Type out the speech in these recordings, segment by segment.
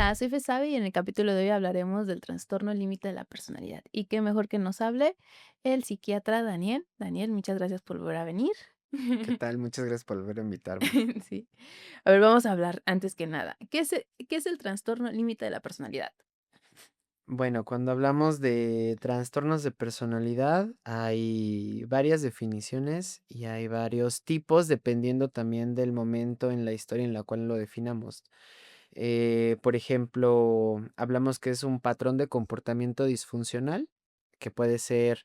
Hola, soy Fesabi y en el capítulo de hoy hablaremos del trastorno límite de la personalidad. Y qué mejor que nos hable el psiquiatra Daniel. Daniel, muchas gracias por volver a venir. ¿Qué tal? Muchas gracias por volver a invitarme. Sí. A ver, vamos a hablar antes que nada. Qué es el trastorno límite de la personalidad? Bueno, cuando hablamos de trastornos de personalidad, hay varias definiciones y hay varios tipos, dependiendo también del momento en la historia en la cual lo definamos. Por ejemplo, hablamos que es un patrón de comportamiento disfuncional, que puede ser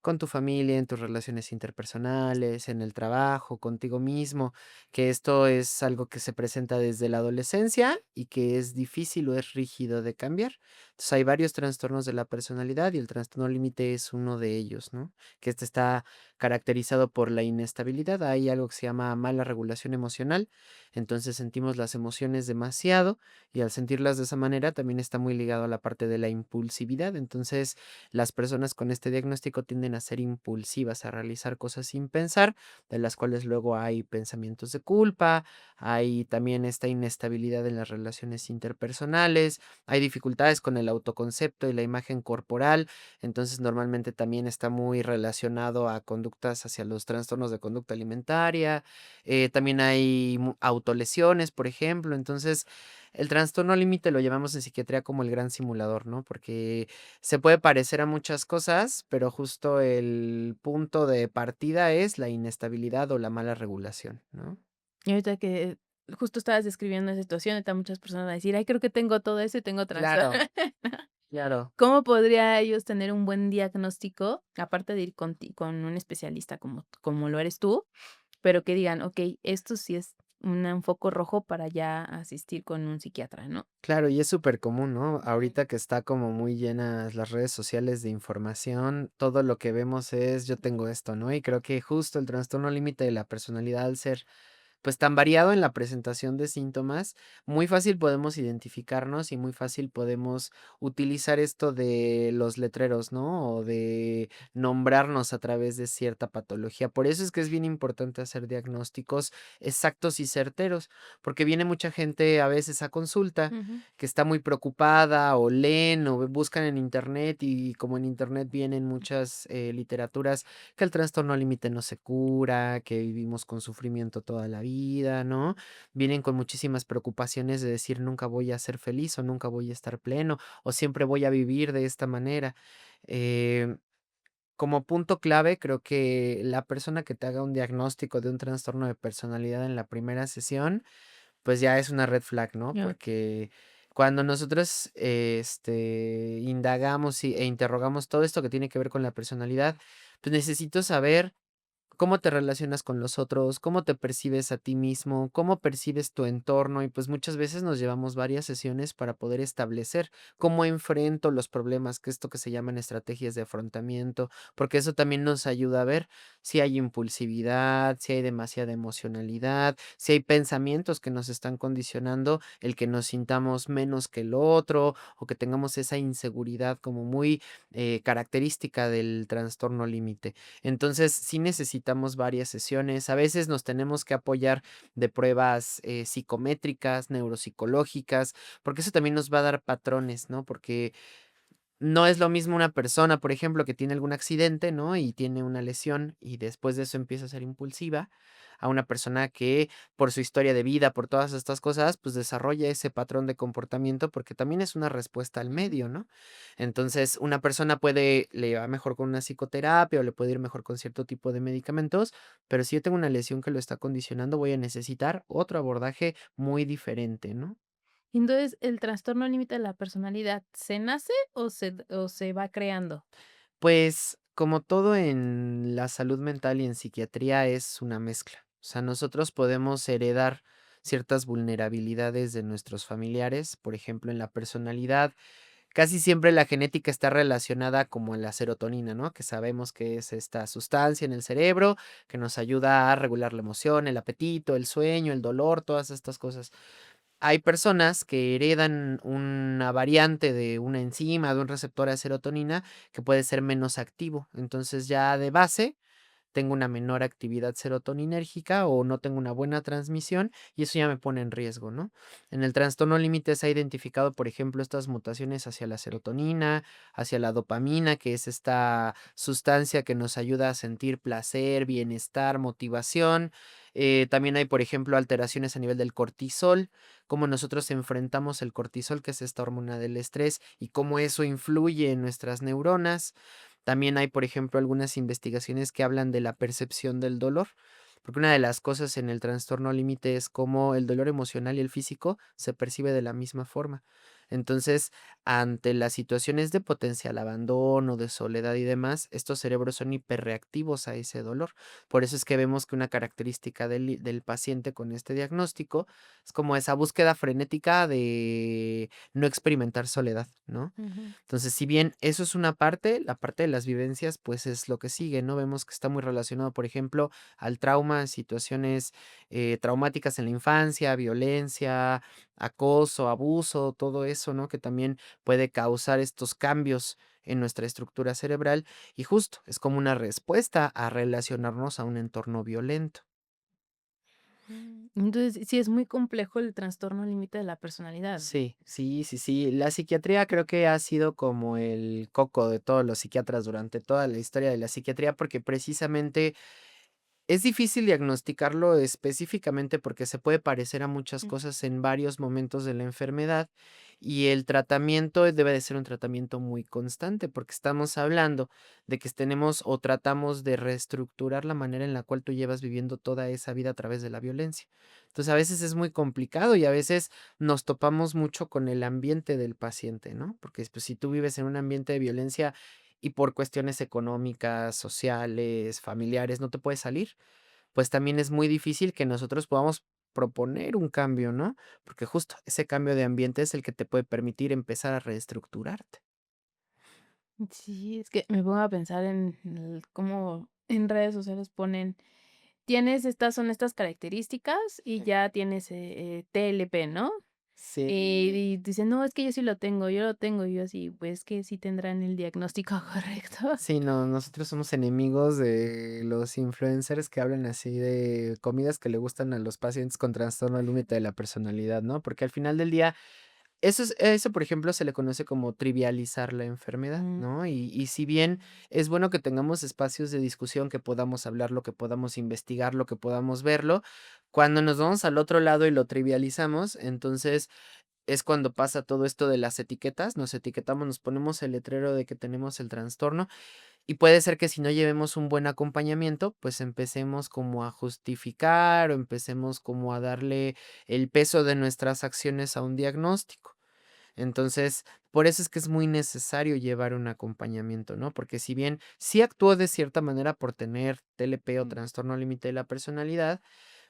con tu familia, en tus relaciones interpersonales, en el trabajo, contigo mismo, que esto es algo que se presenta desde la adolescencia y que es difícil o es rígido de cambiar. Entonces, hay varios trastornos de la personalidad y el trastorno límite es uno de ellos, ¿no? Que este está caracterizado por la inestabilidad. Hay algo que se llama mala regulación emocional. Entonces sentimos las emociones demasiado y al sentirlas de esa manera también está muy ligado a la parte de la impulsividad. Entonces, las personas con este diagnóstico tienden a ser impulsivas, a realizar cosas sin pensar, de las cuales luego hay pensamientos de culpa, hay también esta inestabilidad en las relaciones interpersonales, hay dificultades con el autoconcepto y la imagen corporal, entonces normalmente también está muy relacionado a conductas hacia los trastornos de conducta alimentaria, también hay autolesiones, por ejemplo, entonces el trastorno límite lo llamamos en psiquiatría como el gran simulador, ¿no? Porque se puede parecer a muchas cosas, pero justo el punto de partida es la inestabilidad o la mala regulación, ¿no? Y ahorita que justo estabas describiendo esa situación, ahorita muchas personas van a decir, ay, creo que tengo todo eso y tengo trastorno. Claro, claro. ¿Cómo podría ellos tener un buen diagnóstico, aparte de ir con un especialista como lo eres tú? Pero que digan: "Okey, esto sí es un foco rojo para ya asistir con un psiquiatra", ¿no? Claro, y es súper común, ¿no? Ahorita que está como muy llenas las redes sociales de información, todo lo que vemos es yo tengo esto, ¿no? Y creo que justo el trastorno límite de la personalidad al ser pues tan variado en la presentación de síntomas, muy fácil podemos identificarnos y muy fácil podemos utilizar esto de los letreros, ¿no? O de nombrarnos a través de cierta patología. Por eso es que es bien importante hacer diagnósticos exactos y certeros, porque viene mucha gente a veces a consulta Ujú. que está muy preocupada o leen o buscan en internet y como en internet vienen muchas literaturas que el trastorno límite no se cura, que vivimos con sufrimiento toda la vida, ¿no? Vienen con muchísimas preocupaciones de decir nunca voy a ser feliz o nunca voy a estar pleno o siempre voy a vivir de esta manera. Em, Como punto clave, creo que la persona que te haga un diagnóstico de un trastorno de personalidad en la primera sesión pues ya es una red flag, ¿no? Ya. Porque cuando nosotros, indagamos e interrogamos todo esto que tiene que ver con la personalidad, pues necesito saber cómo te relacionas con los otros, cómo te percibes a ti mismo, cómo percibes tu entorno y pues muchas veces nos llevamos varias sesiones para poder establecer cómo enfrento los problemas, que esto que se llaman estrategias de afrontamiento, porque eso también nos ayuda a ver si hay impulsividad, si hay demasiada emocionalidad, si hay pensamientos que nos están condicionando el que nos sintamos menos que el otro o que tengamos esa inseguridad como muy característica del trastorno límite. Entonces, sí necesitamos varias sesiones. A veces nos tenemos que apoyar de pruebas, psicométricas, neuropsicológicas, porque eso también nos va a dar patrones, ¿no? Porque no es lo mismo una persona, por ejemplo, que tiene algún accidente, ¿no? Y tiene una lesión y después de eso empieza a ser impulsiva, a una persona que por su historia de vida, por todas estas cosas, pues desarrolla ese patrón de comportamiento porque también es una respuesta al Ujú. medio, ¿no? Entonces, una persona le va mejor con una psicoterapia o le puede ir mejor con cierto tipo de medicamentos, pero si yo tengo una lesión que lo está condicionando, voy a necesitar otro abordaje muy diferente, ¿no? Entonces, ¿el trastorno límite de la personalidad se nace o se va creando? Pues, como todo en la salud mental y en psiquiatría es una mezcla. O sea, nosotros podemos heredar ciertas vulnerabilidades de nuestros familiares, por ejemplo, en la personalidad, casi siempre la genética está relacionada como a la serotonina, ¿no? Que sabemos que es esta sustancia en el cerebro que nos ayuda a regular la emoción, el apetito, el sueño, el dolor, todas estas cosas. Hay personas que heredan una variante de una enzima, de un receptor de serotonina que puede ser menos activo. Entonces, ya de base, tengo una menor actividad serotoninérgica o no tengo una buena transmisión y eso ya me pone en riesgo, ¿no? En el trastorno límite se ha identificado, por ejemplo, estas mutaciones hacia la serotonina, hacia la dopamina, que es esta sustancia que nos ayuda a sentir placer, bienestar, motivación. También hay, por ejemplo, alteraciones a nivel del cortisol, cómo nosotros enfrentamos el cortisol, que es esta hormona del estrés, y cómo eso influye en nuestras neuronas. También hay, por ejemplo, algunas investigaciones que hablan de la percepción del dolor, porque una de las cosas en el trastorno límite es cómo el dolor emocional y el físico se percibe de la misma forma. Entonces, ante las situaciones de potencial abandono, de soledad y demás, estos cerebros son hiperreactivos a ese dolor. Por eso es que vemos que una característica del paciente con este diagnóstico es como esa búsqueda frenética de no experimentar soledad, ¿no? Ujú. Entonces, si bien eso es una parte, la parte de las vivencias, pues es lo que sigue, ¿no? Vemos que está muy relacionado, por ejemplo, al trauma, situaciones traumáticas en la infancia, violencia, acoso, abuso, todo eso, ¿no? Que también puede causar estos cambios en nuestra estructura cerebral y justo es como una respuesta a relacionarnos a un entorno violento. Entonces, sí es muy complejo el trastorno límite de la personalidad. Sí, sí, sí, sí. La psiquiatría creo que ha sido como el coco de todos los psiquiatras durante toda la historia de la psiquiatría, porque precisamente es difícil diagnosticarlo específicamente porque se puede parecer a muchas Mm, cosas en varios momentos de la enfermedad y el tratamiento debe de ser un tratamiento muy constante porque estamos hablando de que tenemos o tratamos de reestructurar la manera en la cual tú llevas viviendo toda esa vida a través de la violencia. Entonces a veces es muy complicado y a veces nos topamos mucho con el ambiente del paciente, ¿no? Porque pues, si tú vives en un ambiente de violencia y por cuestiones económicas, sociales, familiares, no te puedes salir, pues también es muy difícil que nosotros podamos proponer un cambio, ¿no? Porque justo ese cambio de ambiente es el que te puede permitir empezar a reestructurarte. sí, es que me pongo a pensar en el cómo en redes sociales ponen, tienes estas son estas características y ya tienes, TLP, ¿no? Sí. Y dicen: "No, es que yo sí lo tengo, yo lo tengo", y yo así, pues, que sí tendrán el diagnóstico correcto. Sí, no, nosotros somos enemigos de los influencers que hablan así de comidas que le gustan a los pacientes con trastorno límite de la personalidad, ¿no? Porque al final del día eso, por ejemplo, se le conoce como trivializar la enfermedad, Mm, ¿no? Y si bien es bueno que tengamos espacios de discusión, que podamos hablarlo, que podamos investigarlo, que podamos verlo, cuando nos vamos al otro lado y lo trivializamos, entonces es cuando pasa todo esto de las etiquetas, nos etiquetamos, nos ponemos el letrero de que tenemos el trastorno y puede ser que si no llevemos un buen acompañamiento, pues empecemos como a justificar o empecemos como a darle el peso de nuestras acciones a un diagnóstico. Entonces, por eso es que es muy necesario llevar un acompañamiento, ¿no? Porque si bien sí actúo de cierta manera por tener TLP o trastorno límite de la personalidad,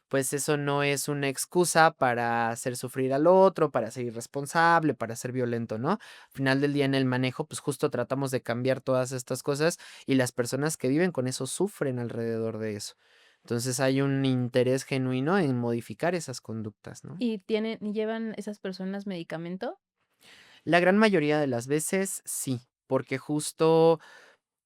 pues eso no es una excusa para hacer sufrir al otro, para ser irresponsable, para ser violento, ¿no? Al final del día en el manejo, pues justo tratamos de cambiar todas estas cosas y las personas que viven con eso sufren alrededor de eso. Entonces hay un interés genuino en modificar esas conductas, ¿no? y llevan esas personas medicamento? La gran mayoría de las veces sí, porque justo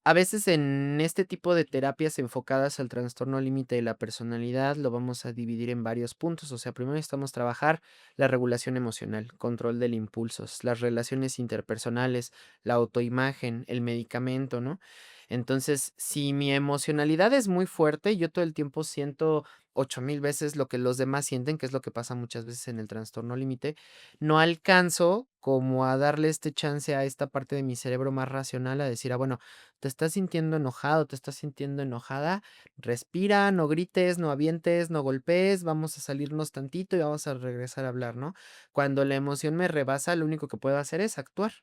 a veces en este tipo de terapias enfocadas al trastorno límite de la personalidad lo vamos a dividir en varios puntos. O sea, primero necesitamos trabajar la regulación emocional, control del impulsos, las relaciones interpersonales, la autoimagen, el medicamento, ¿no? Entonces, si mi emocionalidad es muy fuerte, yo todo el tiempo siento 8000 veces lo que los demás sienten, que es lo que pasa muchas veces en el trastorno límite, no alcanzo como a darle este chance a esta parte de mi cerebro más racional a decir, bueno, te estás sintiendo enojado, te estás sintiendo enojada, respira, no grites, no avientes, no golpees, vamos a salirnos tantito y vamos a regresar a hablar, ¿no? Cuando la emoción me rebasa, lo único que puedo hacer es actuar.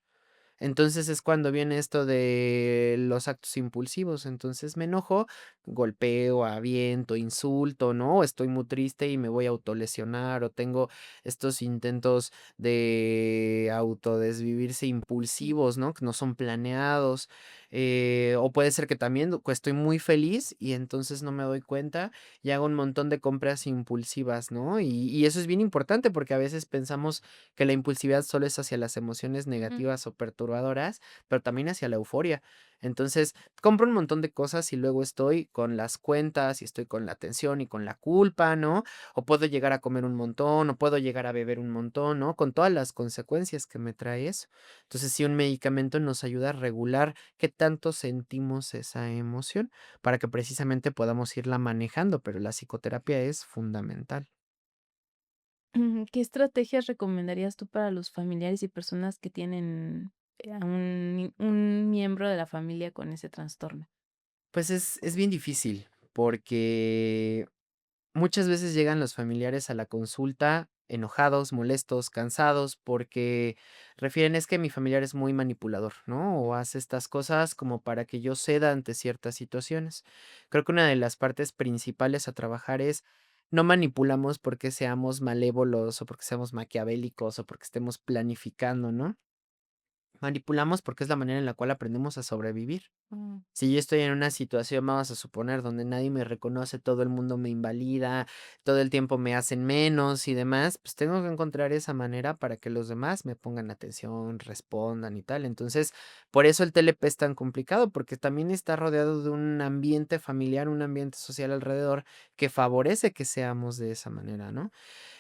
Entonces es cuando viene esto de los actos impulsivos. Entonces me enojo, golpeo, aviento, insulto, ¿no? Estoy muy triste y me voy a autolesionar o tengo estos intentos de autodesvivirse Sí. impulsivos, ¿no? Que no son planeados. O puede ser que también estoy muy feliz y entonces no me doy cuenta y hago un montón de compras impulsivas, ¿no? Y eso es bien importante porque a veces pensamos que la impulsividad solo es hacia las emociones Ujú. negativas o perturbadoras, pero también hacia la euforia. Entonces, compro un montón de cosas y luego estoy con las cuentas, y estoy con la tensión y con la culpa, ¿no? O puedo llegar a comer un montón, o puedo llegar a beber un montón, ¿no? Con todas las consecuencias que me trae eso. Entonces, sí, un medicamento nos ayuda a regular qué tanto sentimos esa emoción para que precisamente podamos irla manejando, pero la psicoterapia es fundamental. ¿Qué estrategias recomendarías tú para los familiares y personas que tienen, a un miembro de la familia con ese trastorno? Pues es bien difícil, porque muchas veces llegan los familiares a la consulta enojados, molestos, cansados, porque refieren: "Es que mi familiar es muy manipulador", ¿no? O hace estas cosas como para que yo ceda ante ciertas situaciones. Creo que una de las partes principales a trabajar es, no manipulamos porque seamos malévolos, o porque seamos maquiavélicos, o porque estemos planificando, ¿no? Manipulamos porque es la manera en la cual aprendemos a sobrevivir. Mm, Si yo estoy en una situación, vamos a suponer, donde nadie me reconoce, todo el mundo me invalida, todo el tiempo me hacen menos y demás, pues tengo que encontrar esa manera para que los demás me pongan atención, respondan y tal. Entonces, por eso el TLP es tan complicado, porque también está rodeado de un ambiente familiar, un ambiente social alrededor que favorece que seamos de esa manera, ¿no?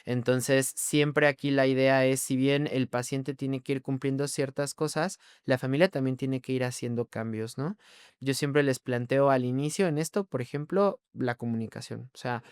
Entonces, siempre aquí la idea es, si bien el paciente tiene que ir cumpliendo ciertas cosas, la familia también tiene que ir haciendo cambios, ¿no? Yo siempre les planteo al inicio en esto, por ejemplo, la comunicación. O sea,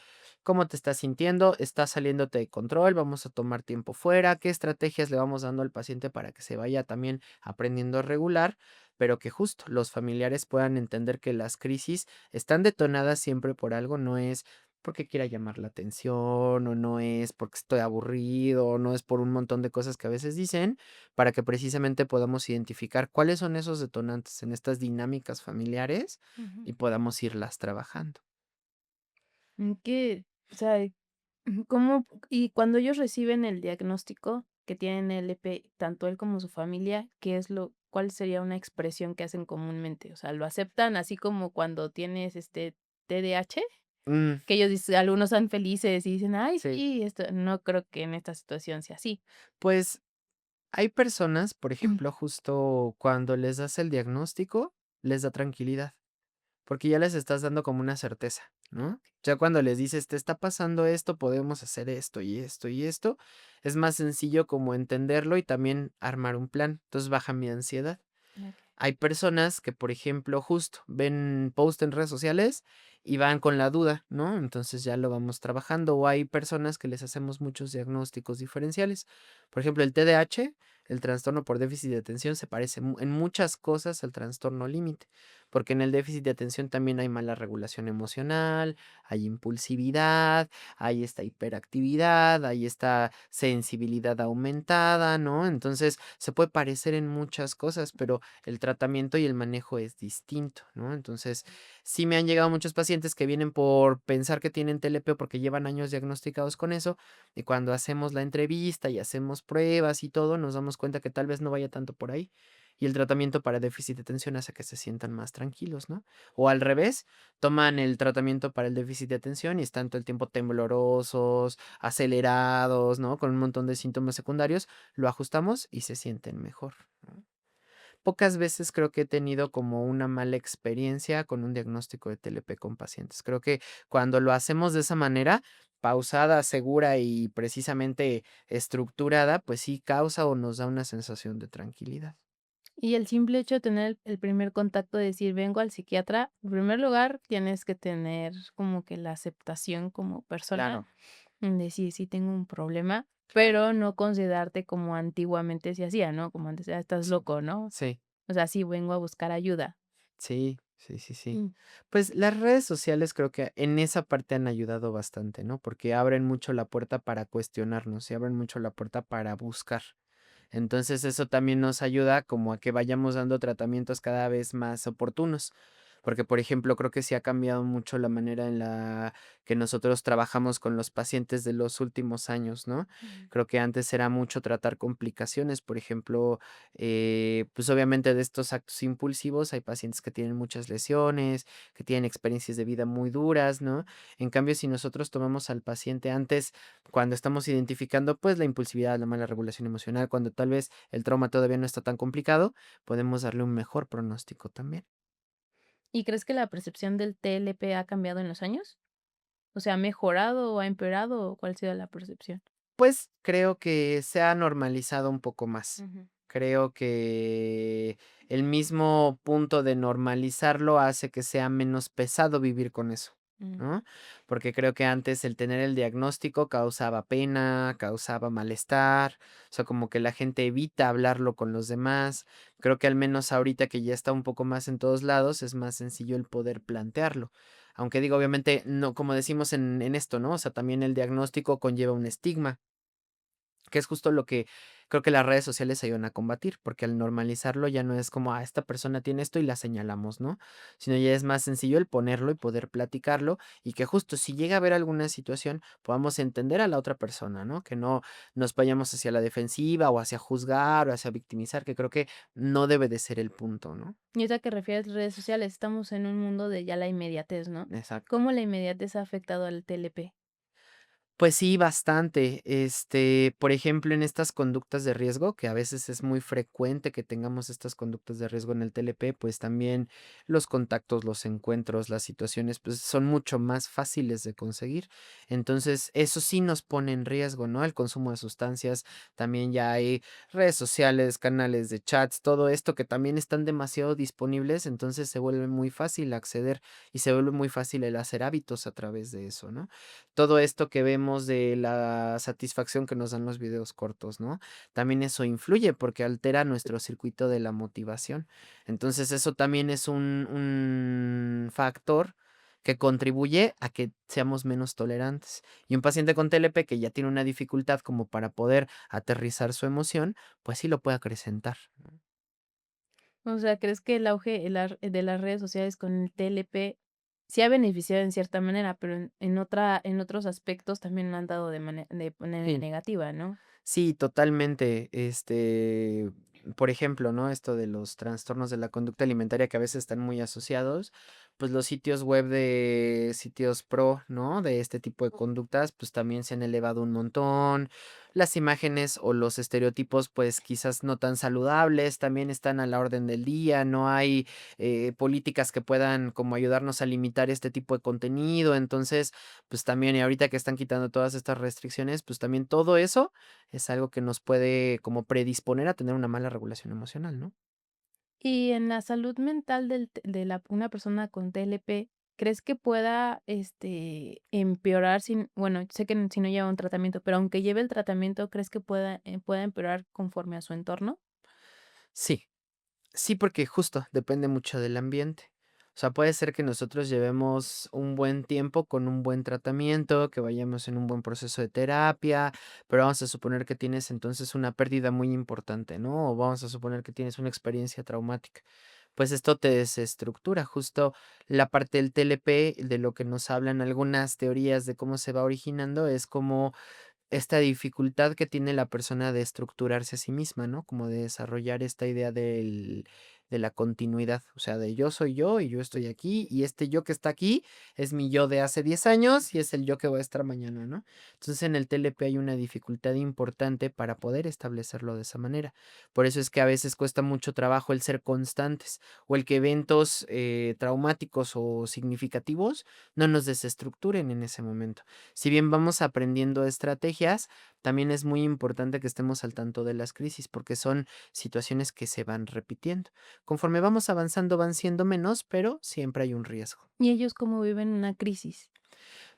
¿cómo te estás sintiendo? ¿Estás saliéndote de control? ¿Vamos a tomar tiempo fuera? ¿Qué estrategias le vamos dando al paciente para que se vaya también aprendiendo a regular? Pero que justo los familiares puedan entender que las crisis están detonadas siempre por algo, no es porque quiera llamar la atención, o no es porque estoy aburrido, o no es por un montón de cosas que a veces dicen, para que precisamente podamos identificar cuáles son esos detonantes en estas dinámicas familiares ujú. y podamos irlas trabajando. Que, o sea, ¿cómo? Y cuando ellos reciben el diagnóstico que tienen LP, tanto él como su familia, ¿qué es lo cuál sería una expresión que hacen comúnmente? O sea, ¿lo aceptan así como cuando tienes, TDAH? Mm, Que ellos dicen algunos son felices y dicen: "Ay, sí. sí", esto no creo que en esta situación sea así. Pues hay personas, por ejemplo, justo cuando les das el diagnóstico, les da tranquilidad. Porque ya les estás dando como una certeza, ¿no? Ya cuando les dices: "Te está pasando esto, podemos hacer esto, y esto, y esto", es más sencillo como entenderlo y también armar un plan. Entonces, baja mi ansiedad. Okey. Hay personas que, por ejemplo, justo ven post en redes sociales y van con la duda, ¿no? Entonces ya lo vamos trabajando. O hay personas que les hacemos muchos diagnósticos diferenciales. Por ejemplo, el TDAH, el trastorno por déficit de atención, se parece en muchas cosas al trastorno límite, porque en el déficit de atención también hay mala regulación emocional, hay impulsividad, hay esta hiperactividad, hay esta sensibilidad aumentada, ¿no? Entonces se puede parecer en muchas cosas, pero el tratamiento y el manejo es distinto, ¿no? Entonces, sí me han llegado muchos pacientes que vienen por pensar que tienen TLP o porque llevan años diagnosticados con eso, y cuando hacemos la entrevista y hacemos pruebas y todo, nos damos cuenta que tal vez no vaya tanto por ahí. Y el tratamiento para déficit de atención hace que se sientan más tranquilos, ¿no? O al revés, toman el tratamiento para el déficit de atención y están todo el tiempo temblorosos, acelerados, ¿no? Con un montón de síntomas secundarios, lo ajustamos y se sienten mejor, ¿no? Pocas veces creo que he tenido como una mala experiencia con un diagnóstico de TLP con pacientes. Creo que cuando lo hacemos de esa manera, pausada, segura y precisamente estructurada, pues sí causa o nos da una sensación de tranquilidad. Y el simple hecho de tener el primer contacto, de decir: "Vengo al psiquiatra", en primer lugar, tienes que tener como que la aceptación como persona, Claro, de sí, sí tengo un problema, claro. pero no considerarte como antiguamente se hacía, ¿no? Como antes: "Ah, estás Sí, loco", ¿no? sí, O sea, sí, vengo a buscar ayuda. sí, sí, sí, sí. Mm. Pues las redes sociales creo que en esa parte han ayudado bastante, ¿no? Porque abren mucho la puerta para cuestionarnos y abren mucho la puerta para buscar. Entonces, eso también nos ayuda como a que vayamos dando tratamientos cada vez más oportunos. Porque, por ejemplo, creo que sí ha cambiado mucho la manera en la que nosotros trabajamos con los pacientes de los últimos años, ¿no? Mm. Creo que antes era mucho tratar complicaciones, por ejemplo, pues obviamente de estos actos impulsivos hay pacientes que tienen muchas lesiones, que tienen experiencias de vida muy duras, ¿no? En cambio, si nosotros tomamos al paciente antes cuando estamos identificando, pues, la impulsividad, la mala regulación emocional, cuando tal vez el trauma todavía no está tan complicado, podemos darle un mejor pronóstico también. ¿Y crees que la percepción del TLP ha cambiado en los años? O sea, ¿ha mejorado o ha empeorado o cuál ha sido la percepción? Pues, creo que se ha normalizado un poco más. Ujú, Creo que el mismo punto de normalizarlo hace que sea menos pesado vivir con eso, mm. ¿no? Porque creo que antes el tener el diagnóstico causaba pena, causaba malestar, o sea, como que la gente evita hablarlo con los demás. Creo que al menos ahorita que ya está un poco más en todos lados, es más sencillo el poder plantearlo. Aunque digo, obviamente, no, como decimos en esto, ¿no? O sea, también el diagnóstico conlleva un estigma. Que es justo lo que creo que las redes sociales ayudan a combatir, porque al normalizarlo ya no es como, esta persona tiene esto y la señalamos, ¿no? Sino ya es más sencillo el ponerlo y poder platicarlo y que justo si llega a haber alguna situación podamos entender a la otra persona, ¿no? Que no nos vayamos hacia la defensiva o hacia juzgar o hacia victimizar, que creo que no debe de ser el punto, ¿no? Y ahorita que refieres redes sociales, estamos en un mundo de ya la inmediatez, ¿no? Exacto. ¿Cómo la inmediatez ha afectado al TLP? Pues sí, bastante. Por ejemplo, en estas conductas de riesgo, que a veces es muy frecuente que tengamos estas conductas de riesgo en el TLP, pues también los contactos, los encuentros, las situaciones, pues son mucho más fáciles de conseguir. Entonces, eso sí nos pone en riesgo, ¿no? El consumo de sustancias, también ya hay redes sociales, canales de chats, todo esto que también están demasiado disponibles, entonces se vuelve muy fácil acceder y se vuelve muy fácil el hacer hábitos a través de eso, ¿no? Todo esto que vemos de la satisfacción que nos dan los videos cortos, ¿no? También eso influye porque altera nuestro circuito de la motivación. Entonces, eso también es un factor que contribuye a que seamos menos tolerantes. Y un paciente con TLP que ya tiene una dificultad como para poder aterrizar su emoción, pues sí lo puede acrecentar. O sea, ¿crees que el auge de las redes sociales con el TLP sí ha beneficiado en cierta manera, pero en otros aspectos también lo han dado de manera Sí. negativa, ¿no? Sí, totalmente. Por ejemplo, ¿no? Esto de los trastornos de la conducta alimentaria que a veces están muy asociados, pues los sitios web de sitios pro, ¿no? De este tipo de conductas, pues también se han elevado un montón. Las imágenes o los estereotipos, pues quizás no tan saludables, también están a la orden del día. No hay políticas que puedan como ayudarnos a limitar este tipo de contenido. Entonces, pues también, y ahorita que están quitando todas estas restricciones, pues también todo eso es algo que nos puede como predisponer a tener una mala regulación emocional, ¿no? Y en la salud mental de una persona con TLP, ¿crees que pueda, empeorar sin bueno, sé que si no lleva un tratamiento, pero aunque lleve el tratamiento, ¿crees que pueda empeorar conforme a su entorno? Sí, sí, porque justo depende mucho del ambiente. O sea, puede ser que nosotros llevemos un buen tiempo con un buen tratamiento, que vayamos en un buen proceso de terapia, pero vamos a suponer que tienes entonces una pérdida muy importante, ¿no? O vamos a suponer que tienes una experiencia traumática. Pues esto te desestructura. Justo la parte del TLP, de lo que nos hablan algunas teorías de cómo se va originando, es como esta dificultad que tiene la persona de estructurarse a sí misma, ¿no? Como de desarrollar esta idea de la continuidad, o sea, de yo soy yo y yo estoy aquí y este yo que está aquí es mi yo de hace 10 años y es el yo que va a estar mañana, ¿no? Entonces en el TLP hay una dificultad importante para poder establecerlo de esa manera. Por eso es que a veces cuesta mucho trabajo el ser constantes o el que eventos traumáticos o significativos no nos desestructuren en ese momento. Si bien vamos aprendiendo estrategias, también es muy importante que estemos al tanto de las crisis, porque son situaciones que se van repitiendo. Conforme vamos avanzando, van siendo menos, pero siempre hay un riesgo. ¿Y ellos cómo viven una crisis?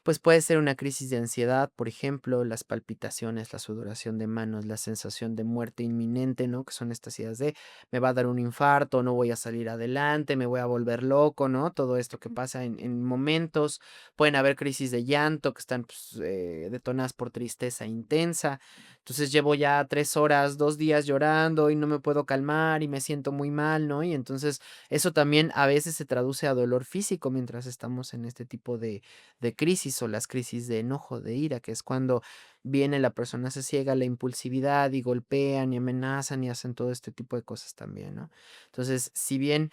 Pues puede ser una crisis de ansiedad, por ejemplo, las palpitaciones, la sudoración de manos, la sensación de muerte inminente, ¿no? Que son estas ideas de me va a dar un infarto, no voy a salir adelante, me voy a volver loco, ¿no? Todo esto que pasa en momentos. Pueden haber crisis de llanto que están pues, detonadas por tristeza intensa. Entonces llevo ya 3 horas, 2 días llorando y no me puedo calmar y me siento muy mal, ¿no? Y entonces eso también a veces se traduce a dolor físico mientras estamos en este tipo de crisis o las crisis de enojo, de ira, que es cuando viene la persona se ciega, la impulsividad y golpean y amenazan y hacen todo este tipo de cosas también, ¿no? Entonces, si bien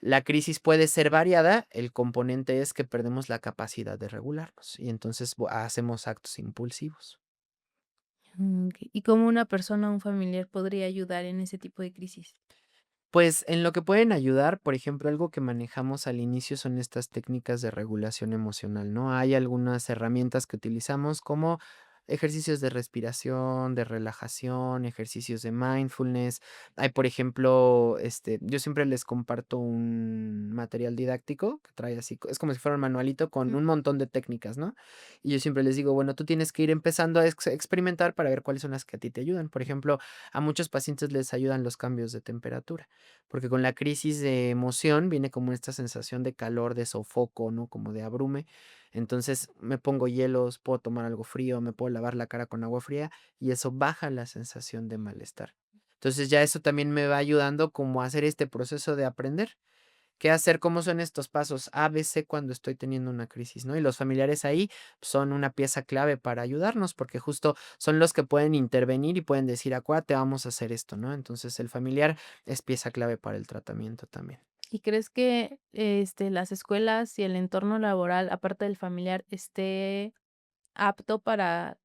la crisis puede ser variada, el componente es que perdemos la capacidad de regularnos y entonces hacemos actos impulsivos. ¿Y cómo una persona o un familiar podría ayudar en ese tipo de crisis? Pues, en lo que pueden ayudar, por ejemplo, algo que manejamos al inicio son estas técnicas de regulación emocional, ¿no? Hay algunas herramientas que utilizamos como ejercicios de respiración, de relajación, ejercicios de mindfulness. Hay, por ejemplo, yo siempre les comparto un material didáctico que trae así, es como si fuera un manualito con Mm, un montón de técnicas, ¿no? Y yo siempre les digo, bueno, tú tienes que ir empezando a experimentar para ver cuáles son las que a ti te ayudan. Por ejemplo, a muchos pacientes les ayudan los cambios de temperatura. Porque con la crisis de emoción viene como esta sensación de calor, de sofoco, ¿no? Como de abrume. Entonces me pongo hielos, puedo tomar algo frío, me puedo lavar la cara con agua fría y eso baja la sensación de malestar. Entonces ya eso también me va ayudando como a hacer este proceso de aprender. ¿Qué hacer? ¿Cómo son estos pasos? A, B, C cuando estoy teniendo una crisis, ¿no? Y los familiares ahí son una pieza clave para ayudarnos, porque justo son los que pueden intervenir y pueden decir, acuérdate, vamos a hacer esto, ¿no? Entonces el familiar es pieza clave para el tratamiento también. ¿y crees que, las escuelas y el entorno laboral, aparte del familiar, esté apto para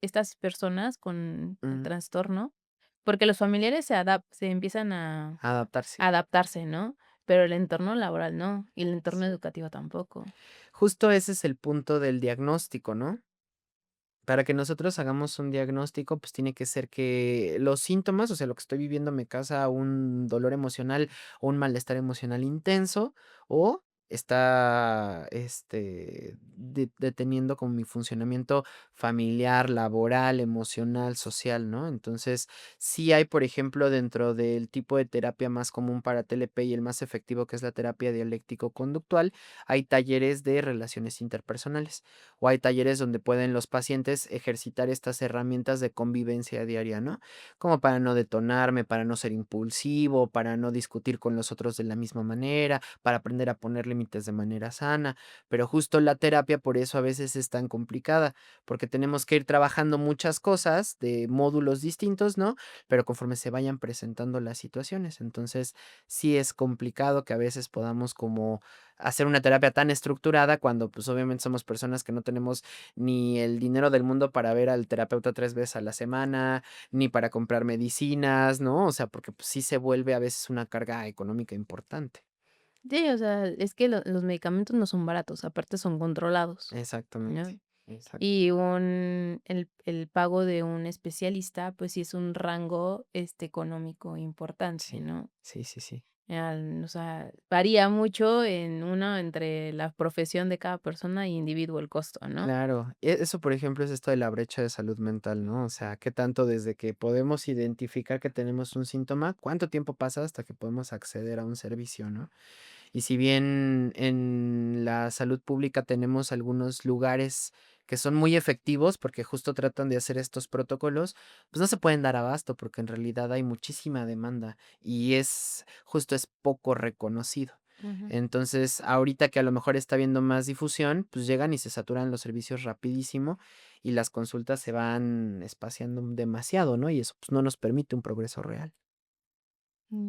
estas personas con el Mm, trastorno? Porque los familiares se empiezan adaptarse. a adaptarse, ¿no? Pero el entorno laboral no, y el entorno Sí. educativo tampoco. Justo ese es el punto del diagnóstico, ¿no? Para que nosotros hagamos un diagnóstico, pues tiene que ser que los síntomas, o sea, lo que estoy viviendo me causa un dolor emocional o un malestar emocional intenso, o está, deteniendo como mi funcionamiento familiar, laboral, emocional, social, ¿no? Entonces, sí hay, por ejemplo, dentro del tipo de terapia más común para TLP y el más efectivo, que es la terapia dialéctico-conductual, hay talleres de relaciones interpersonales o hay talleres donde pueden los pacientes ejercitar estas herramientas de convivencia diaria, ¿no? Como para no detonarme, para no ser impulsivo, para no discutir con los otros de la misma manera, para aprender a poner límites de manera sana. Pero justo la terapia por eso a veces es tan complicada, porque tenemos que ir trabajando muchas cosas de módulos distintos, ¿no? Pero conforme se vayan presentando las situaciones. Entonces, sí es complicado que a veces podamos como hacer una terapia tan estructurada cuando, pues, obviamente somos personas que no tenemos ni el dinero del mundo para ver al terapeuta 3 veces a la semana, ni para comprar medicinas, ¿no? O sea, porque, pues, sí se vuelve a veces una carga económica importante. Sí, o sea, es que los medicamentos no son baratos, aparte son controlados, ¿no? Exactamente, exacto. Y el pago de un especialista, pues sí es un rango, económico importante, Sí, ¿no? sí, sí, sí. O sea, varía mucho entre la profesión de cada persona y individuo el costo, ¿no? Claro, eso, por ejemplo, es esto de la brecha de salud mental, ¿no? O sea, qué tanto desde que podemos identificar que tenemos un síntoma, cuánto tiempo pasa hasta que podemos acceder a un servicio, ¿no? Y si bien en la salud pública tenemos algunos lugares que son muy efectivos porque justo tratan de hacer estos protocolos, pues no se pueden dar abasto porque en realidad hay muchísima demanda y es poco reconocido. Ujú. Entonces, ahorita que a lo mejor está habiendo más difusión, pues llegan y se saturan los servicios rapidísimo y las consultas se van espaciando demasiado, ¿no? Y eso pues no nos permite un progreso real.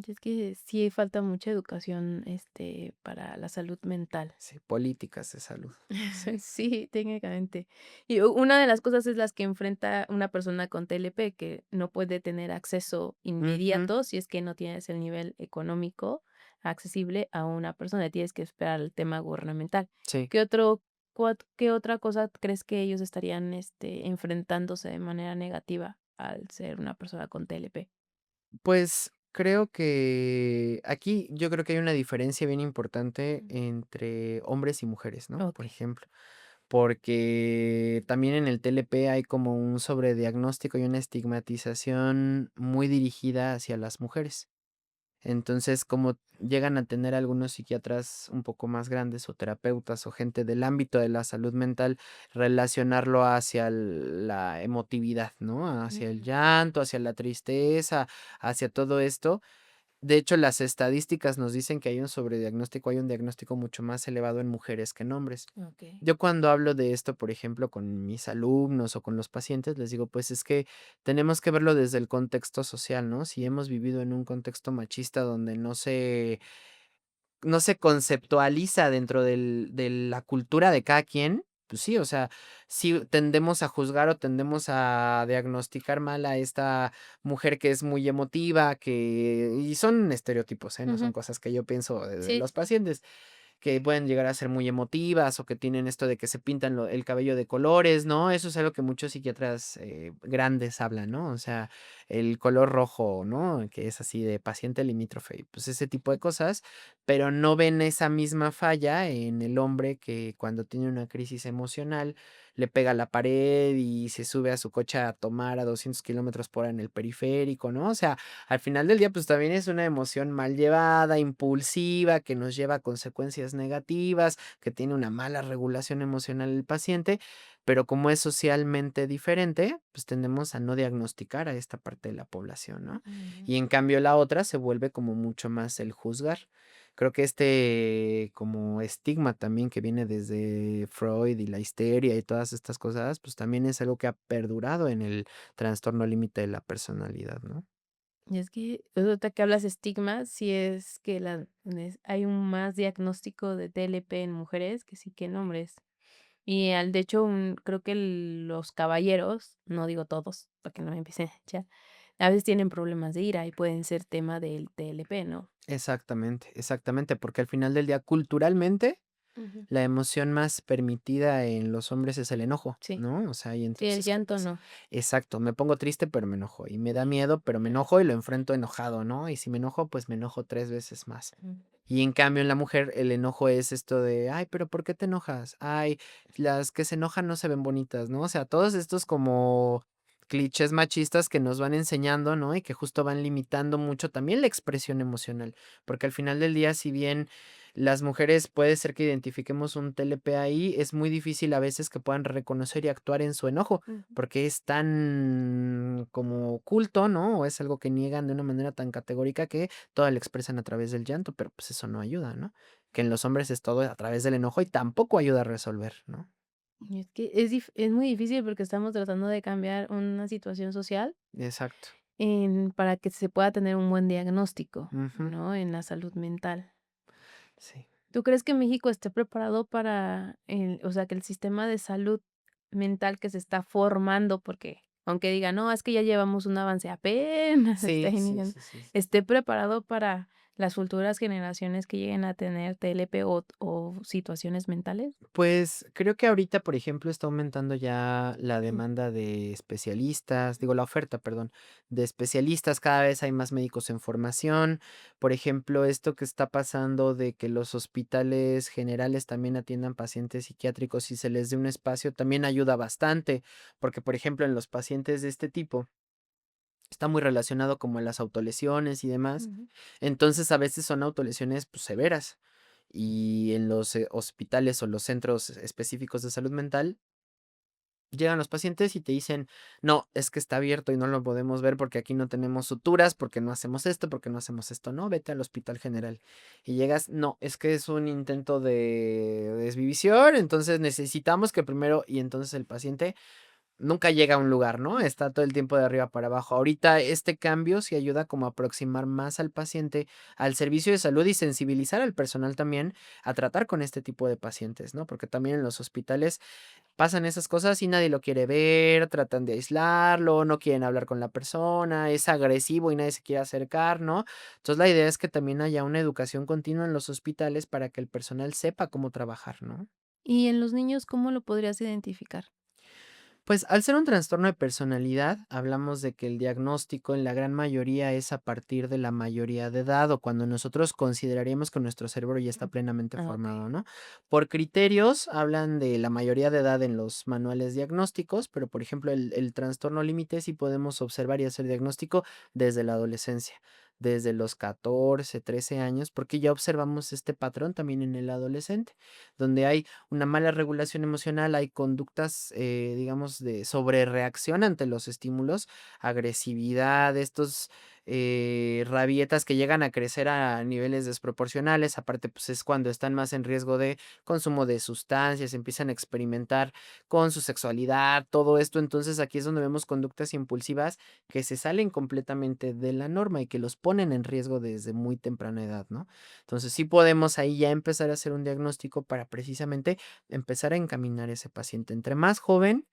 Es que sí falta mucha educación, para la salud mental. Sí, políticas de salud. Sí. Sí, técnicamente. Y una de las cosas es las que enfrenta una persona con TLP, que no puede tener acceso Ujú, inmediato si es que no tienes el nivel económico accesible a una persona, tienes que esperar al tema gubernamental. sí. ¿Qué qué otra cosa crees que ellos estarían, enfrentándose de manera negativa al ser una persona con TLP? Pues, creo que aquí yo creo que hay una diferencia bien importante Mm. entre hombres y mujeres, ¿no? Por Okey. ejemplo, porque también en el TLP hay como un sobrediagnóstico y una estigmatización muy dirigida hacia las mujeres. Entonces, como llegan a tener algunos psiquiatras un poco más grandes, o terapeutas, o gente del ámbito de la salud mental, relacionarlo hacia la emotividad, ¿no? Hacia el Ujú. llanto, hacia la tristeza, hacia todo esto. De hecho, las estadísticas nos dicen que hay un sobrediagnóstico, hay un diagnóstico mucho más elevado en mujeres que en hombres. Okey. Yo cuando hablo de esto, por ejemplo, con mis alumnos o con los pacientes, les digo, pues es que tenemos que verlo desde el contexto social, ¿no? Si hemos vivido en un contexto machista donde no se conceptualiza dentro de la cultura de cada quien, pues sí, o sea, sí tendemos a juzgar o tendemos a diagnosticar mal a esta mujer que es muy emotiva, que y son estereotipos, ¿eh? No son Ujú. cosas que yo pienso de Sí, los pacientes, que pueden llegar a ser muy emotivas o que tienen esto de que se pintan el cabello de colores, ¿no? Eso es algo que muchos psiquiatras grandes hablan, ¿no? O sea, el color rojo, ¿no? Que es así de paciente limítrofe, y pues ese tipo de cosas, pero no ven esa misma falla en el hombre que cuando tiene una crisis emocional le pega a la pared y se sube a su coche a tomar a 200 kilómetros por hora en el periférico, ¿no? O sea, al final del día, pues también es una emoción mal llevada, impulsiva, que nos lleva a consecuencias negativas, que tiene una mala regulación emocional el paciente, pero como es socialmente diferente, pues tendemos a no diagnosticar a esta parte de la población, ¿no? ujú. Y en cambio la otra se vuelve como mucho más el juzgar. Creo que este como estigma también que viene desde Freud y la histeria y todas estas cosas, pues también es algo que ha perdurado en el trastorno límite de la personalidad, ¿no? Y es que ahorita que hablas de estigma, sí es que hay un más diagnóstico de TLP en mujeres que sí que en hombres. Y de hecho, creo que los caballeros, no digo todos, para que no me empiecen a echar, a veces tienen problemas de ira y pueden ser tema del TLP, ¿no? Exactamente, exactamente, porque al final del día, culturalmente, Ujú. la emoción más permitida en los hombres es el enojo, Sí, ¿no? O sea, y sí, el entonces, ¿qué llanto pasa? no. Exacto, me pongo triste, pero me enojo, y me da miedo, pero me enojo y lo enfrento enojado, ¿no? Y si me enojo, pues me enojo 3 veces más. Mm. Y en cambio, en la mujer, el enojo es esto de: "Ay, pero ¿por qué te enojas? Ay, las que se enojan no se ven bonitas", ¿no? O sea, todos estos como clichés machistas que nos van enseñando, ¿no? Y que justo van limitando mucho también la expresión emocional, porque al final del día, si bien las mujeres puede ser que identifiquemos un TLP ahí, es muy difícil a veces que puedan reconocer y actuar en su enojo, Ujú. porque es tan como oculto, ¿no? O es algo que niegan de una manera tan categórica que todo lo expresan a través del llanto, pero pues eso no ayuda, ¿no? Que en los hombres es todo a través del enojo y tampoco ayuda a resolver, ¿no? Y es que es muy difícil porque estamos tratando de cambiar una situación social Exacto. para que se pueda tener un buen diagnóstico, Ujú. ¿no? En la salud mental. Sí. ¿Tú crees que México esté preparado para o sea, que el sistema de salud mental que se está formando, porque aunque diga: "No, es que ya llevamos un avance, apenas está Sí, sí, iniciando", sí, sí, sí. esté preparado para las futuras generaciones que lleguen a tener TLP o situaciones mentales? Pues, creo que ahorita, por ejemplo, está aumentando ya la demanda de especialistas, digo, la oferta, perdón, de especialistas, cada vez hay más médicos en formación. Por ejemplo, esto que está pasando de que los hospitales generales también atiendan pacientes psiquiátricos y se les dé un espacio, también ayuda bastante, porque, por ejemplo, en los pacientes de este tipo, está muy relacionado como en las autolesiones y demás. Ujú. Entonces, a veces son autolesiones, pues, severas. Y en los, hospitales o los centros específicos de salud mental, llegan los pacientes y te dicen: "No, es que está abierto y no lo podemos ver porque aquí no tenemos suturas, porque no hacemos esto, porque no hacemos esto". "No, vete al hospital general". Y llegas: "No, es que es un intento de desvivisión, entonces necesitamos que primero", y entonces el paciente nunca llega a un lugar, ¿no? Está todo el tiempo de arriba para abajo. Ahorita este cambio sí ayuda como a aproximar más al paciente al servicio de salud y sensibilizar al personal también a tratar con este tipo de pacientes, ¿no? Porque también en los hospitales pasan esas cosas y nadie lo quiere ver, tratan de aislarlo, no quieren hablar con la persona, es agresivo y nadie se quiere acercar, ¿no? Entonces la idea es que también haya una educación continua en los hospitales para que el personal sepa cómo trabajar, ¿no? Y en los niños, ¿cómo lo podrías identificar? Pues, al ser un trastorno de personalidad, hablamos de que el diagnóstico en la gran mayoría es a partir de la mayoría de edad, o cuando nosotros consideraríamos que nuestro cerebro ya está Mm. plenamente Ah, okey. formado, ¿no? Por criterios, hablan de la mayoría de edad en los manuales diagnósticos, pero, por ejemplo, el trastorno límite sí podemos observar y hacer diagnóstico desde la adolescencia, desde los 14, 13 años, porque ya observamos este patrón también en el adolescente, donde hay una mala regulación emocional, hay conductas, digamos, de sobrereacción ante los estímulos, agresividad, estos, rabietas que llegan a crecer a niveles desproporcionales. Aparte, pues es cuando están más en riesgo de consumo de sustancias, empiezan a experimentar con su sexualidad, todo esto. Entonces aquí es donde vemos conductas impulsivas que se salen completamente de la norma y que los ponen en riesgo desde muy temprana edad, ¿no? Entonces sí podemos ahí ya empezar a hacer un diagnóstico para precisamente empezar a encaminar a ese paciente. Entre más joven,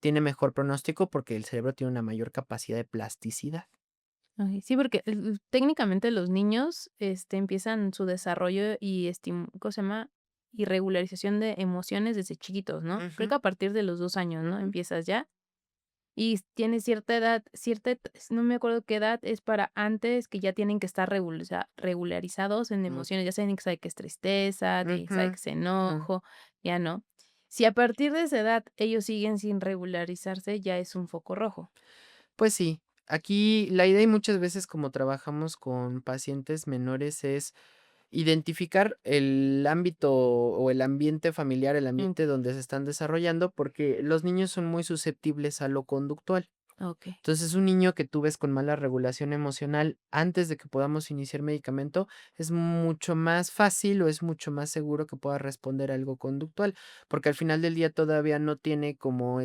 tiene mejor pronóstico porque el cerebro tiene una mayor capacidad de plasticidad. Ay, sí, porque técnicamente los niños, empiezan su desarrollo y ¿cómo se llama? Y regularización de emociones desde chiquitos, ¿no? Creo Ujú, que a partir de los 2 años, ¿no? ujú, Empiezas ya, y tienes cierta edad, no me acuerdo qué edad es para antes que ya tienen que estar regularizados en mm, emociones, ya saben que sabe que es tristeza, que sabe ujú, que es ujú. enojo, ya no. Si a partir de esa edad ellos siguen sin regularizarse, ya es un foco rojo. Pues sí, aquí la idea y muchas veces como trabajamos con pacientes menores es identificar el ámbito o el ambiente familiar, el Mm, ambiente donde se están desarrollando, porque los niños son muy susceptibles a lo conductual. okey. Entonces, un niño que tú ves con mala regulación emocional antes de que podamos iniciar medicamento, es mucho más fácil o es mucho más seguro que pueda responder a algo conductual, porque al final del día todavía no tiene como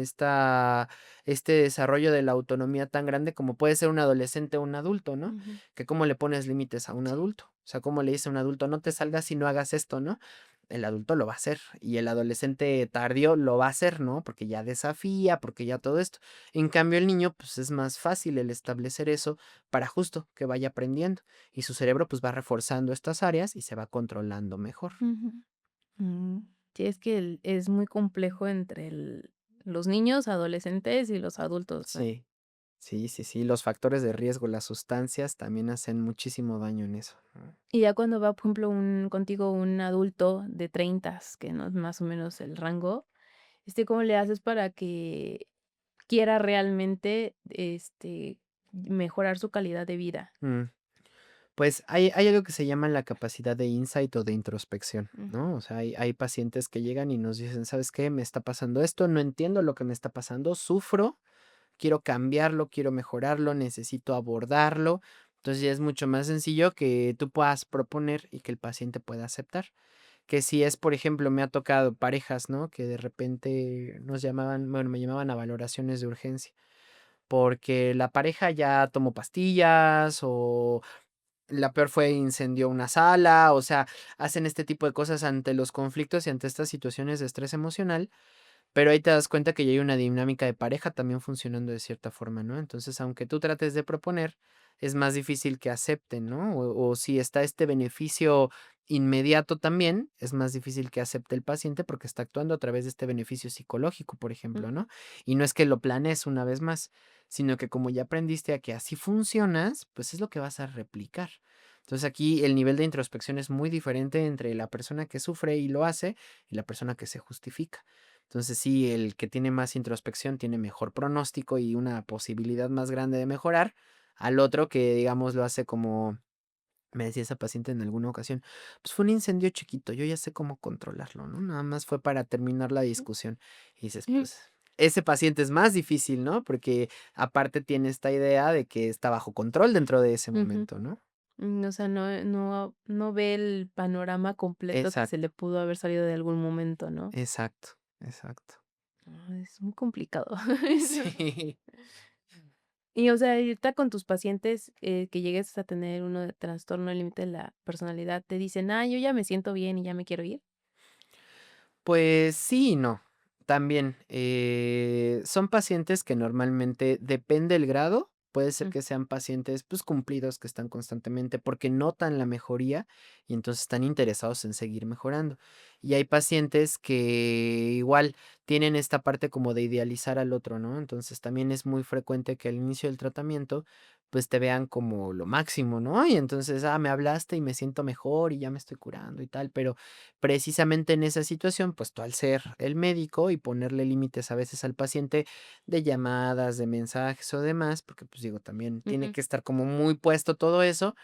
este desarrollo de la autonomía tan grande como puede ser un adolescente o un adulto, ¿no? Ujú. Que cómo le pones límites a un Sí. adulto. O sea, cómo le dice a un adulto, no te salgas y no hagas esto, ¿no? El adulto lo va a hacer y el adolescente tardío lo va a hacer, ¿no? Porque ya desafía, porque ya todo esto. En cambio, el niño, pues, es más fácil el establecer eso para justo que vaya aprendiendo, y su cerebro, pues, va reforzando estas áreas y se va controlando mejor. Ujú. Sí, es que es muy complejo entre los niños, adolescentes y los adultos, ¿no? Sí, sí, sí, sí, los factores de riesgo, las sustancias también hacen muchísimo daño en eso. Y ya cuando va, por ejemplo, contigo un adulto de 30, que no es más o menos el rango, ¿cómo le haces para que quiera realmente, mejorar su calidad de vida? Mm. Pues hay algo que se llama la capacidad de insight o de introspección, Ujú, ¿no? O sea, hay pacientes que llegan y nos dicen: "¿Sabes qué? Me está pasando esto, no entiendo lo que me está pasando, sufro, quiero cambiarlo, quiero mejorarlo, necesito abordarlo". Entonces, ya es mucho más sencillo que tú puedas proponer y que el paciente pueda aceptar. Que si es, por ejemplo, me ha tocado parejas, ¿no? Que de repente nos llamaban, bueno, me llamaban a valoraciones de urgencia, porque la pareja ya tomó pastillas o la peor fue incendió una sala, o sea, hacen este tipo de cosas ante los conflictos y ante estas situaciones de estrés emocional, pero ahí te das cuenta que ya hay una dinámica de pareja también funcionando de cierta forma, ¿no? Entonces, aunque tú trates de proponer, es más difícil que acepten, ¿no? O si está este beneficio inmediato también, es más difícil que acepte el paciente porque está actuando a través de este beneficio psicológico, por ejemplo, ujú, ¿no? Y no es que lo planees una vez más, sino que como ya aprendiste a que así funcionas, pues es lo que vas a replicar. Entonces aquí el nivel de introspección es muy diferente entre la persona que sufre y lo hace y la persona que se justifica. Entonces, sí, el que tiene más introspección tiene mejor pronóstico y una posibilidad más grande de mejorar, al otro que, digamos, lo hace como me decía esa paciente en alguna ocasión, pues fue un incendio chiquito, yo ya sé cómo controlarlo, ¿no? Nada más fue para terminar la discusión. Y dices, ujú, pues, ese paciente es más difícil, ¿no? Porque aparte tiene esta idea de que está bajo control dentro de ese ujú. momento, ¿no? O sea, no ve el panorama completo que se le Exacto, pudo haber salido de algún momento, ¿no? exacto, exacto. Es muy complicado. Sí. Y, o sea, ahorita con tus pacientes, que llegues a tener uno de trastorno límite de la personalidad, te dicen: "Ah, yo ya me siento bien y ya me quiero ir". Pues sí y no. También, son pacientes que normalmente, depende el grado, puede ser Mm, que sean pacientes, pues, cumplidos, que están constantemente, porque notan la mejoría y entonces están interesados en seguir mejorando. Y hay pacientes que igual tienen esta parte como de idealizar al otro, ¿no? Entonces, también es muy frecuente que al inicio del tratamiento, pues, te vean como lo máximo, ¿no? Y entonces, me hablaste y me siento mejor y ya me estoy curando y tal, pero precisamente en esa situación, pues tú al ser el médico y ponerle límites a veces al paciente de llamadas, de mensajes o demás, porque pues digo, también tiene ujú. que estar como muy puesto todo eso,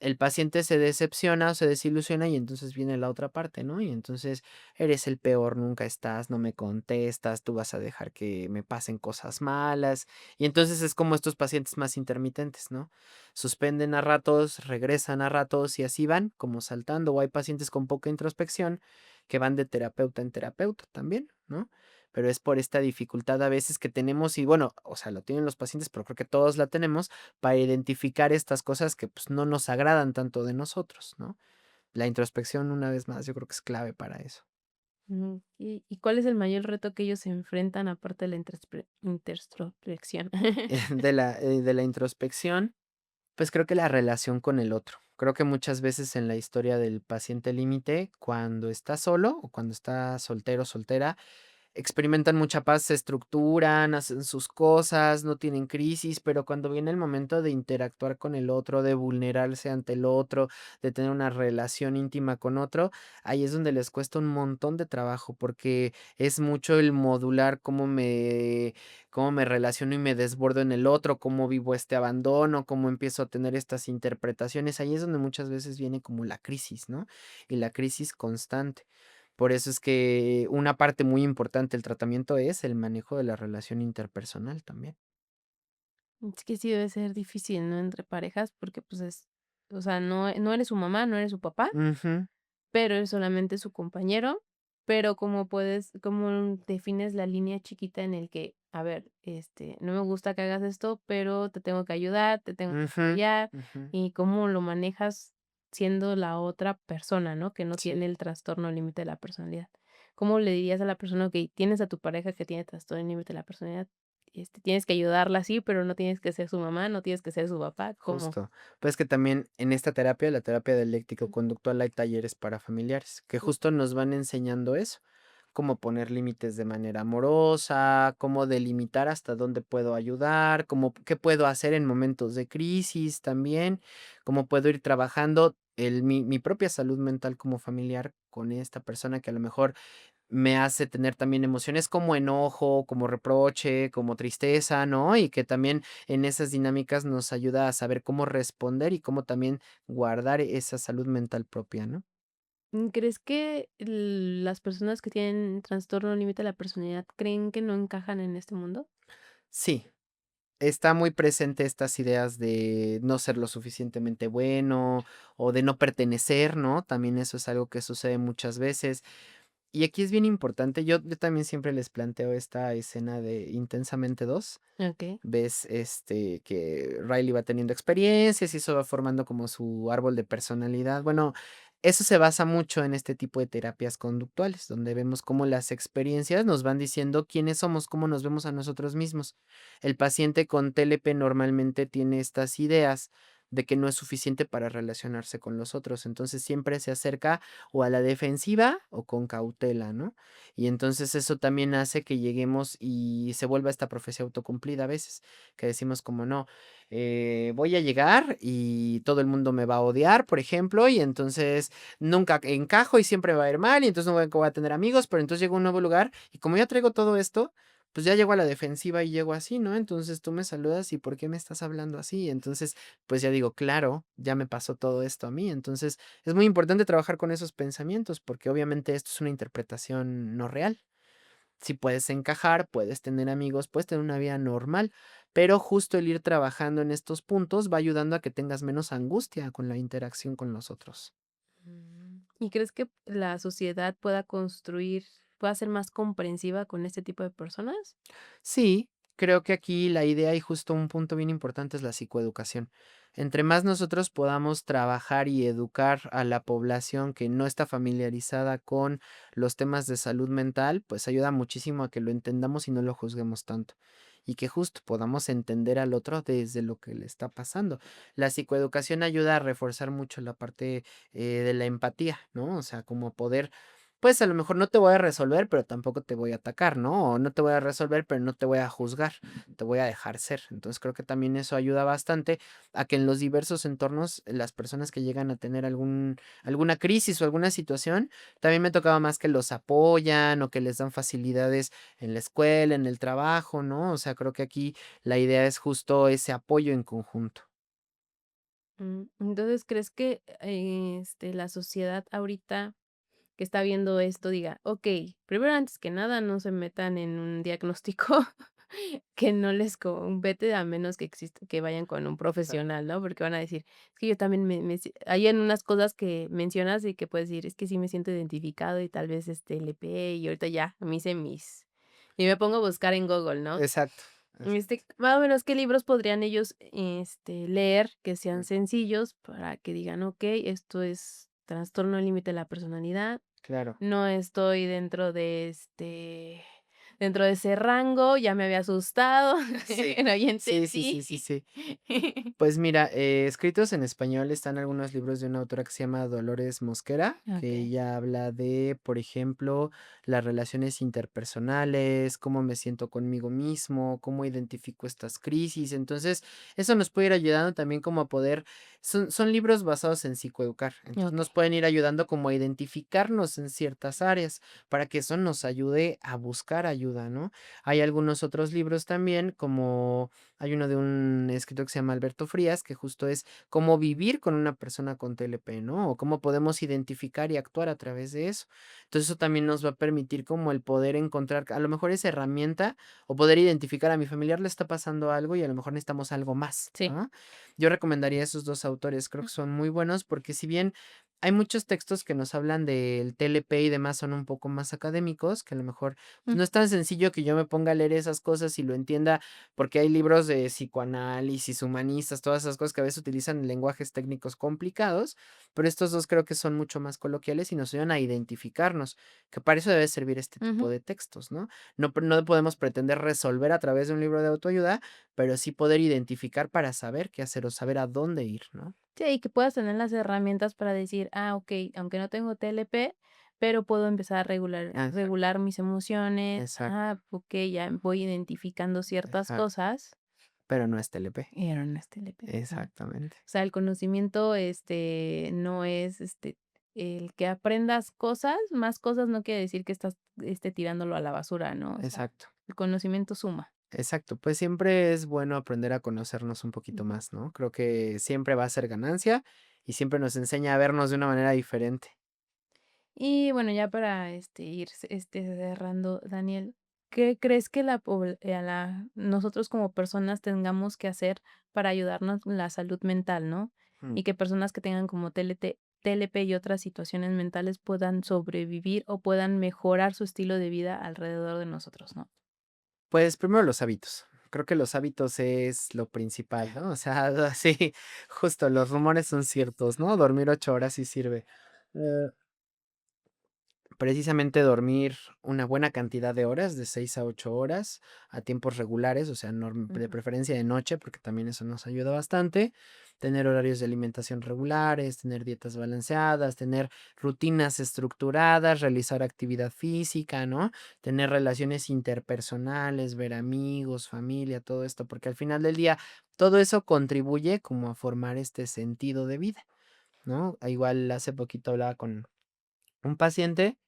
el paciente se decepciona o se desilusiona y entonces viene la otra parte, ¿no? Y entonces eres el peor, nunca estás, no me contestas, tú vas a dejar que me pasen cosas malas. Y entonces es como estos pacientes más intermitentes, ¿no? Suspenden a ratos, regresan a ratos y así van como saltando. O hay pacientes con poca introspección que van de terapeuta en terapeuta también, ¿no? Pero es por esta dificultad a veces que tenemos y bueno, o sea, lo tienen los pacientes, pero creo que todos la tenemos para identificar estas cosas que, pues, no nos agradan tanto de nosotros, ¿no? La introspección, una vez más, yo creo que es clave para eso. ¿Y cuál es el mayor reto que ellos se enfrentan aparte de la introspección? De la introspección, pues, creo que la relación con el otro. Creo que muchas veces en la historia del paciente límite, cuando está solo o cuando está soltero, soltera, experimentan mucha paz, se estructuran, hacen sus cosas, no tienen crisis, pero cuando viene el momento de interactuar con el otro, de vulnerarse ante el otro, de tener una relación íntima con otro, ahí es donde les cuesta un montón de trabajo, porque es mucho el modular cómo me relaciono y me desbordo en el otro, cómo vivo este abandono, cómo empiezo a tener estas interpretaciones. Ahí es donde muchas veces viene como la crisis, ¿no? Y la crisis constante. Por eso es que una parte muy importante del tratamiento es el manejo de la relación interpersonal también. Es que sí debe ser difícil, ¿no? Entre parejas, porque, pues, o sea, no eres su mamá, no eres su papá, Ujú, pero eres solamente su compañero, pero cómo defines la línea chiquita en el que, a ver, no me gusta que hagas esto, pero te tengo que ayudar, te tengo que ujú, apoyar, ujú. y cómo lo manejas siendo la otra persona, ¿no? Que no Sí, tiene el trastorno límite de la personalidad. ¿Cómo le dirías a la persona que tienes a tu pareja que tiene trastorno límite de la personalidad? Tienes que ayudarla, sí, pero no tienes que ser su mamá, no tienes que ser su papá, ¿cómo? justo. Pues que también en esta terapia, la terapia dialéctico-conductual, hay talleres para familiares que justo nos van enseñando eso, cómo poner límites de manera amorosa, cómo delimitar hasta dónde puedo ayudar, cómo qué puedo hacer en momentos de crisis también, cómo puedo ir trabajando mi propia salud mental como familiar con esta persona que a lo mejor me hace tener también emociones como enojo, como reproche, como tristeza, ¿no? Y que también en esas dinámicas nos ayuda a saber cómo responder y cómo también guardar esa salud mental propia, ¿no? ¿Crees que las personas que tienen trastorno límite de la personalidad creen que no encajan en este mundo? Sí, está muy presente estas ideas de no ser lo suficientemente bueno o de no pertenecer, ¿no? También eso es algo que sucede muchas veces. Y aquí es bien importante, yo también siempre les planteo esta escena de Intensamente dos. Okey. Ves, que Riley va teniendo experiencias y eso va formando como su árbol de personalidad. Bueno, eso se basa mucho en este tipo de terapias conductuales, donde vemos cómo las experiencias nos van diciendo quiénes somos, cómo nos vemos a nosotros mismos. El paciente con TLP normalmente tiene estas ideas de que no es suficiente para relacionarse con los otros, entonces siempre se acerca o a la defensiva o con cautela, ¿no? Y entonces eso también hace que lleguemos y se vuelva esta profecía autocumplida a veces, que decimos como no, voy a llegar y todo el mundo me va a odiar, por ejemplo, y entonces nunca encajo y siempre me va a ir mal y entonces no voy a tener amigos, pero entonces llego a un nuevo lugar y como ya traigo todo esto, pues ya llego a la defensiva y llego así, ¿no? Entonces tú me saludas y ¿por qué me estás hablando así? Entonces, pues ya digo, claro, ya me pasó todo esto a mí. Entonces, es muy importante trabajar con esos pensamientos porque obviamente esto es una interpretación no real. Si puedes encajar, puedes tener amigos, puedes tener una vida normal, pero justo el ir trabajando en estos puntos va ayudando a que tengas menos angustia con la interacción con los otros. ¿Y crees que la sociedad pueda ser más comprensiva con este tipo de personas? Sí, creo que aquí la idea y justo un punto bien importante es la psicoeducación. Entre más nosotros podamos trabajar y educar a la población que no está familiarizada con los temas de salud mental, pues ayuda muchísimo a que lo entendamos y no lo juzguemos tanto. Y que justo podamos entender al otro desde lo que le está pasando. La psicoeducación ayuda a reforzar mucho la parte de la empatía, ¿no? O sea, como poder pues, a lo mejor no te voy a resolver, pero tampoco te voy a atacar, ¿no? O no te voy a resolver, pero no te voy a juzgar, te voy a dejar ser. Entonces, creo que también eso ayuda bastante a que en los diversos entornos, las personas que llegan a tener alguna crisis o alguna situación, también me tocaba más que los apoyan o que les dan facilidades en la escuela, en el trabajo, ¿no? O sea, creo que aquí la idea es justo ese apoyo en conjunto. Entonces, ¿crees que, la sociedad ahorita que está viendo esto diga: "Okey, primero, antes que nada, no se metan en un diagnóstico que no les compete, a menos que vayan con un profesional", ¿no? Porque van a decir: "Es que yo también me hay en unas cosas que mencionas y que puedes decir: "Es que sí me siento identificado", y tal vez, LP, y ahorita ya me hice mis y me pongo a buscar en Google, ¿no? Exacto, exacto. Más o menos, ¿qué libros podrían ellos, leer que sean Mm, sencillos para que digan: "Okey, esto es trastorno límite de la personalidad, claro. no estoy dentro de ese rango, ya me había asustado, Sí, pero ya sí, sí, entendí"? sí, sí, sí. Pues mira, escritos en español están algunos libros de una autora que se llama Dolores Mosquera, que Okey. ella habla de, por ejemplo, las relaciones interpersonales, cómo me siento conmigo mismo, cómo identifico estas crisis. Entonces, eso nos puede ir ayudando también como a poder, son libros basados en psicoeducar, entonces Okey. nos pueden ir ayudando como a identificarnos en ciertas áreas para que eso nos ayude a buscar ayuda, ¿no? Hay algunos otros libros también, como hay uno de un escritor que se llama Alberto Frías, que justo es cómo vivir con una persona con TLP, ¿no? O cómo podemos identificar y actuar a través de eso. Entonces, eso también nos va a permitir como el poder encontrar, a lo mejor esa herramienta o poder identificar a mi familiar le está pasando algo y a lo mejor necesitamos algo más, Sí. ¿no? Yo recomendaría esos 2 autores, creo que son muy buenos porque si bien hay muchos textos que nos hablan del TLP y demás, son un poco más académicos, que a lo mejor, pues, Mm, no es tan sencillo que yo me ponga a leer esas cosas y lo entienda porque hay libros de psicoanálisis, humanistas, todas esas cosas que a veces utilizan lenguajes técnicos complicados, pero estos 2 creo que son mucho más coloquiales y nos ayudan a identificarnos, que para eso debe servir este tipo ujú. de textos, ¿no? No podemos pretender resolver a través de un libro de autoayuda, pero sí poder identificar para saber qué hacer o saber a dónde ir, ¿no? Sí, y que puedas tener las herramientas para decir: "Ah, okey, aunque no tengo TLP, pero puedo empezar a Exacto, regular mis emociones. exacto, Ah, okey, ya voy identificando ciertas exacto, cosas, pero no es TLP. pero no es TLP". Ujú. Exactamente, O sea, el conocimiento, no es, el que aprendas más cosas no quiere decir que estás, tirándolo a la basura, ¿no? O sea, exacto. el conocimiento suma. Exacto, pues siempre es bueno aprender a conocernos un poquito Ujú. más, ¿no? Creo que siempre va a ser ganancia y siempre nos enseña a vernos de una manera diferente. Y bueno, ya para, ir, cerrando, Daniel, ¿qué crees que nosotros como personas tengamos que hacer para ayudarnos con la salud mental, no? Mm. Y que personas que tengan como TLP y otras situaciones mentales puedan sobrevivir o puedan mejorar su estilo de vida alrededor de nosotros, ¿no? Pues primero los hábitos. Creo que los hábitos es lo principal, ¿no? O sea, sí, justo los rumores son ciertos, ¿no? Dormir 8 horas sí sirve. Eh, Precisamente dormir una buena cantidad de horas, de 6 a 8 horas, a tiempos regulares, o sea, de Ujú. preferencia de noche, porque también eso nos ayuda bastante. Tener horarios de alimentación regulares, tener dietas balanceadas, tener rutinas estructuradas, realizar actividad física, ¿no? Tener relaciones interpersonales, ver amigos, familia, todo esto, porque al final del día todo eso contribuye como a formar este sentido de vida, ¿no? Igual hace poquito hablaba con un paciente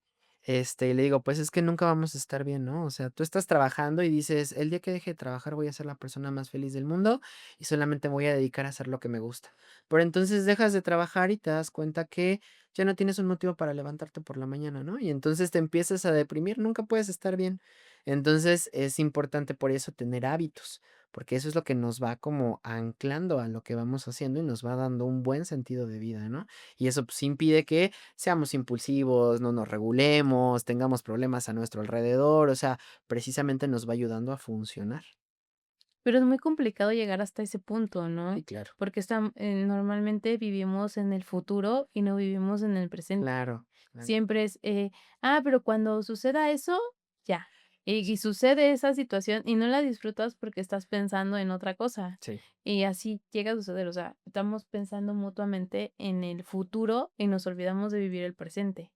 y le digo: "Pues es que nunca vamos a estar bien, ¿no? O sea, tú estás trabajando y dices: 'El día que deje de trabajar voy a ser la persona más feliz del mundo y solamente me voy a dedicar a hacer lo que me gusta'". Pero entonces dejas de trabajar y te das cuenta que ya no tienes un motivo para levantarte por la mañana, ¿no? Y entonces te empiezas a deprimir, nunca puedes estar bien. Entonces es importante por eso tener hábitos, porque eso es lo que nos va como anclando a lo que vamos haciendo y nos va dando un buen sentido de vida, ¿no? Y eso, pues, impide que seamos impulsivos, no nos regulemos, tengamos problemas a nuestro alrededor, o sea, precisamente nos va ayudando a funcionar. Pero es muy complicado llegar hasta ese punto, Sí, ¿no? claro, Porque normalmente vivimos en el futuro y no vivimos en el presente. claro, claro. Siempre es, pero cuando suceda eso, ya. Y sucede esa situación y no la disfrutas porque estás pensando en otra cosa. Sí. Y así llega a suceder, o sea, estamos pensando mutuamente en el futuro y nos olvidamos de vivir el presente.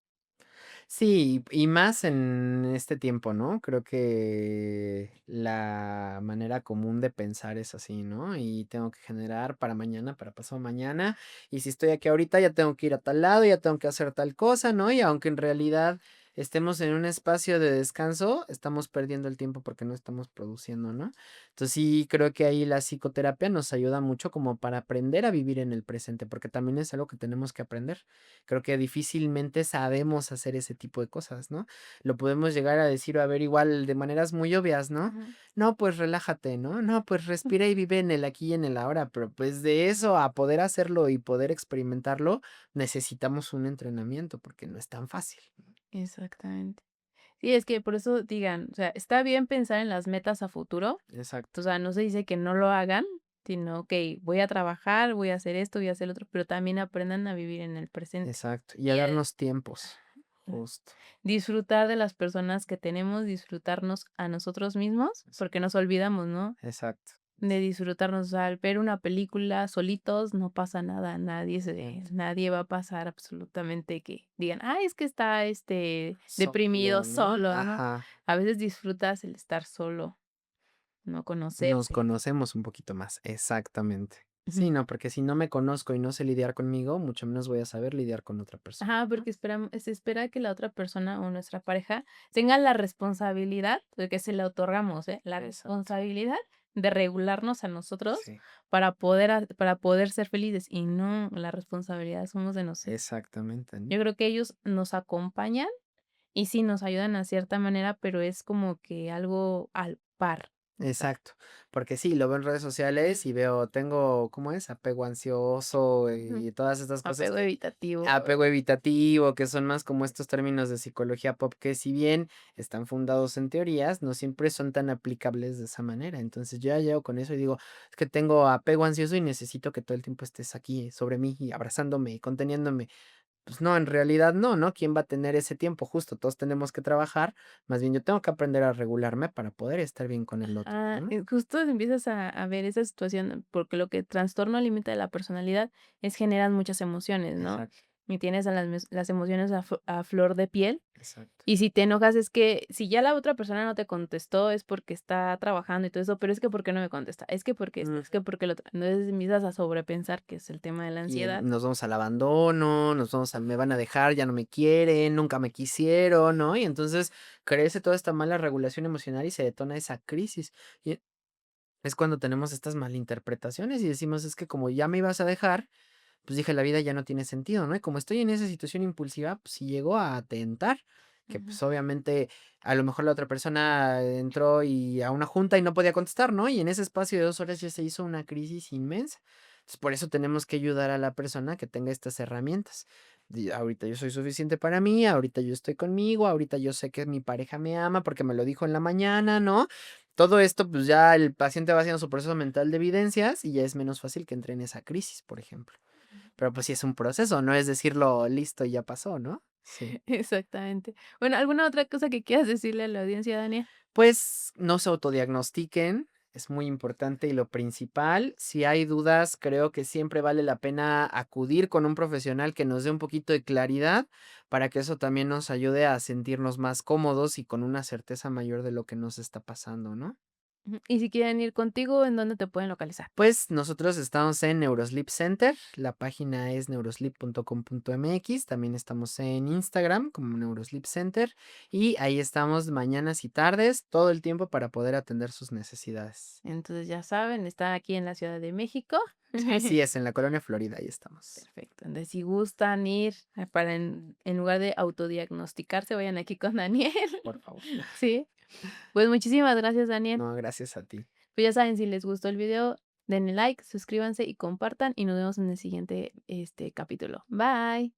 Sí, y más en este tiempo, ¿no? Creo que la manera común de pensar es así, ¿no? Y tengo que generar para mañana, para pasado mañana, y si estoy aquí ahorita, ya tengo que ir a tal lado, ya tengo que hacer tal cosa, ¿no? Y aunque en realidad estemos en un espacio de descanso, estamos perdiendo el tiempo porque no estamos produciendo, ¿no? Entonces sí creo que ahí la psicoterapia nos ayuda mucho como para aprender a vivir en el presente, porque también es algo que tenemos que aprender. Creo que difícilmente sabemos hacer ese tipo de cosas, ¿no? Lo podemos llegar a decir o a ver igual de maneras muy obvias, ¿no? Ujú. No, pues relájate, ¿no? No, pues respira y vive en el aquí y en el ahora, pero pues de eso a poder hacerlo y poder experimentarlo, necesitamos un entrenamiento porque no es tan fácil. Exactamente. Sí, es que por eso digan, o sea, está bien pensar en las metas a futuro, Exacto, o sea, no se dice que no lo hagan, sino, okey, voy a trabajar, voy a hacer esto, voy a hacer lo otro, pero también aprendan a vivir en el presente. exacto. Y Y a darnos tiempos, el justo. disfrutar de las personas que tenemos, disfrutarnos a nosotros mismos, porque nos olvidamos, ¿no? Exacto, De disfrutarnos, o sea, al ver una película solitos no pasa nada, exacto. nadie va a pasar absolutamente que digan: "Ay, es que está, deprimido, Solo, ¿no? solo", ¿no? Ajá. A veces disfrutas el estar solo, no Nos conocerte. conocemos un poquito más, exactamente. Ujú. Sí, no, porque si no me conozco y no sé lidiar conmigo, mucho menos voy a saber lidiar con otra persona, Ajá, ¿no? porque se espera que la otra persona o nuestra pareja tenga la responsabilidad, porque se la otorgamos, ¿eh? La Exacto. responsabilidad de regularnos a nosotros Sí, para poder ser felices, y no, la responsabilidad somos de nosotros. exactamente, ¿no? Yo creo que ellos nos acompañan y sí nos ayudan a cierta manera, pero es como que algo al par, o sea, Exacto, porque sí, lo veo en redes sociales y veo, tengo, ¿cómo es? Apego ansioso ujú, y todas estas cosas. apego evitativo. Apego evitativo, que son más como estos términos de psicología pop que si bien están fundados en teorías, no siempre son tan aplicables de esa manera. Entonces yo ya llego con eso y digo, es que tengo apego ansioso y necesito que todo el tiempo estés aquí sobre mí y abrazándome y conteniéndome. Pues no, en realidad no, ¿no? ¿Quién va a tener ese tiempo? Justo, todos tenemos que trabajar, más bien yo tengo que aprender a regularme para poder estar bien con el otro, Ah, ¿no? justo empiezas a ver esa situación, porque lo que trastorno límite de la personalidad es generan muchas emociones, ¿no? Exacto, Y tienes a las emociones a flor de piel. exacto. Y si te enojas, es que si ya la otra persona no te contestó, es porque está trabajando y todo eso, pero es que ¿por qué no me contesta? Es que porque esto, es que porque lo otro. Entonces empiezas a sobrepensar, que es el tema de la Y ansiedad. nos vamos al abandono, nos vamos a me van a dejar, ya no me quieren, nunca me quisieron, ¿no? Y entonces crece toda esta mala regulación emocional y se detona esa crisis. Y es cuando tenemos estas malinterpretaciones y decimos, es que como ya me ibas a dejar, pues dije, la vida ya no tiene sentido, ¿no? Y como estoy en esa situación impulsiva, pues sí llego a atentar, que Ujú. pues obviamente a lo mejor la otra persona entró y a una junta y no podía contestar, ¿no? Y en ese espacio de 2 horas ya se hizo una crisis inmensa. Entonces, por eso tenemos que ayudar a la persona que tenga estas herramientas. Ahorita yo soy suficiente para mí, ahorita yo estoy conmigo, ahorita yo sé que mi pareja me ama porque me lo dijo en la mañana, ¿no? Todo esto, pues ya el paciente va haciendo su proceso mental de evidencias y ya es menos fácil que entre en esa crisis, por ejemplo. Pero, pues, sí es un proceso, no es decirlo: "Listo, ya pasó", ¿no? Sí. Exactamente. Bueno, ¿alguna otra cosa que quieras decirle a la audiencia, Daniel? Pues, no se autodiagnostiquen, es muy importante y lo principal, si hay dudas, creo que siempre vale la pena acudir con un profesional que nos dé un poquito de claridad, para que eso también nos ayude a sentirnos más cómodos y con una certeza mayor de lo que nos está pasando, ¿no? Ujú. Y si quieren ir contigo, ¿en dónde te pueden localizar? Pues nosotros estamos en Neurosleep Center, la página es neurosleep.com.mx, también estamos en Instagram como Neurosleep Center y ahí estamos mañanas y tardes todo el tiempo para poder atender sus necesidades. Entonces, ya saben, están aquí en la Ciudad de México. Así es, en la colonia Florida, ahí estamos. Perfecto. Entonces, si gustan ir para en lugar de autodiagnosticarse, vayan aquí con Daniel. Por favor. Sí. Pues muchísimas gracias, Daniel. No, gracias a ti. Pues ya saben, si les gustó el video, denle like, suscríbanse y compartan y nos vemos en el siguiente capítulo. Bye.